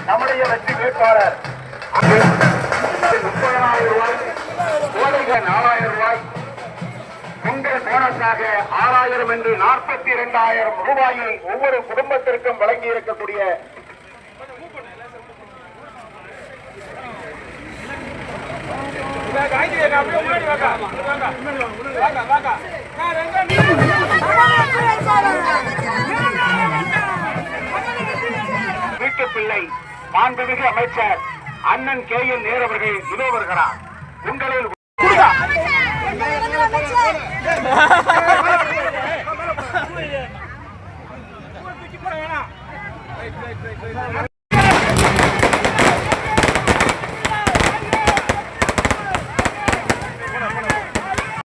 நம்முடைய வெற்றி வேட்பாளர் 30,000 ரூபாய், கோடைக்கு 4,000 ரூபாய், பொங்கல் போனஸாக 6,000 என்று 42,000 ரூபாயை ஒவ்வொரு குடும்பத்திற்கும் வழங்கி இருக்கக்கூடிய வீட்டு பிள்ளை மாண்புமிகு அமைச்சர் அண்ணன் கே.என். நேரு அவர்கள் இதோ வருகிறார். உங்களில்